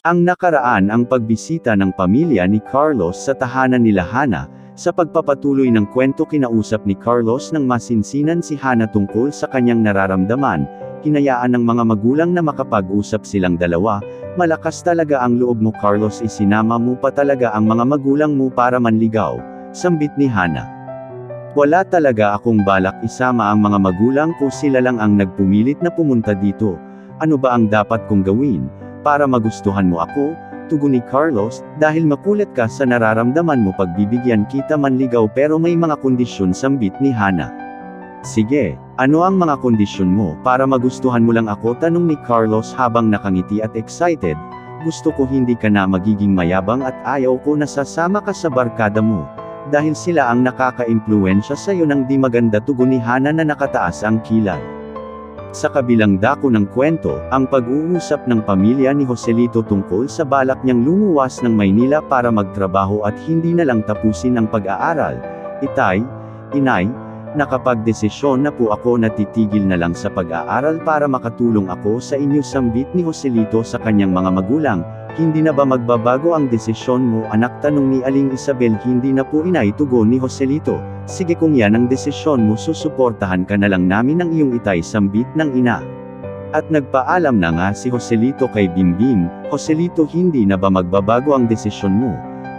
Ang nakaraan ang pagbisita ng pamilya ni Carlos sa tahanan nila Hana. Sa pagpapatuloy ng kwento, kinausap ni Carlos ng masinsinan si Hana tungkol sa kanyang nararamdaman. Hinayaan ng mga magulang na makapag-usap silang dalawa. Malakas talaga ang loob mo, Carlos, isinama mo pa talaga ang mga magulang mo para manligaw, sambit ni Hana. Wala talaga akong balak isama ang mga magulang ko, sila lang ang nagpumilit na pumunta dito. Ano ba ang dapat kong gawin para magustuhan mo ako? Tugon ni Carlos, dahil makulit ka sa nararamdaman mo, pagbibigyan kita manligaw pero may mga kondisyon, sambit ni Hana. Sige, ano ang mga kondisyon mo para magustuhan mo lang ako? Tanong ni Carlos habang nakangiti at excited. Gusto ko hindi ka na magiging mayabang at ayaw ko na sasama ka sa barkada mo, dahil sila ang nakaka-impluwensya sa'yo ng di maganda, tugon ni Hana na nakataas ang kilay. Sa kabilang dako ng kwento, ang pag-uusap ng pamilya ni Joselito tungkol sa balak niyang lumuwas ng Maynila para magtrabaho at hindi na lang tapusin ang pag-aaral. Itay, inay, nakapagdesisyon na po ako na titigil na lang sa pag-aaral para makatulong ako sa inyo, sambit ni Joselito sa kanyang mga magulang. Hindi na ba magbabago ang desisyon mo, anak? Tanong ni Aling Isabel. Hindi na po, inay, tugon ni Joselito. Sige, kung yan ang desisyon mo, susuportahan ka na lang namin ng iyong itay, sambit ng ina. At nagpaalam na nga si Joselito kay Bimbim. Joselito, hindi na ba magbabago ang desisyon mo?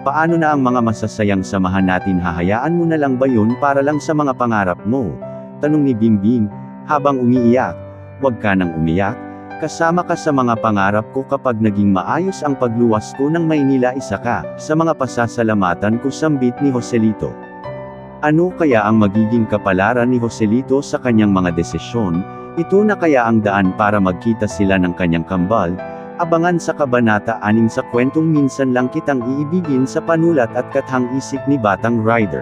Paano na ang mga masasayang samahan natin? Hahayaan mo na lang ba yun para lang sa mga pangarap mo? Tanong ni Bimbim, habang umiiyak. Huwag ka nang umiyak. Kasama ka sa mga pangarap ko kapag naging maayos ang pagluwas ko ng Maynila, isa ka sa mga pasasalamatan ko, sambit ni Joselito. Ano kaya ang magiging kapalaran ni Joselito sa kanyang mga desisyon? Ito na kaya ang daan para magkita sila ng kanyang kambal? Abangan sa Kabanata 6 sa kwentong Minsan Lang Kitang Iibigin, sa panulat at kathang isip ni Batang Rider.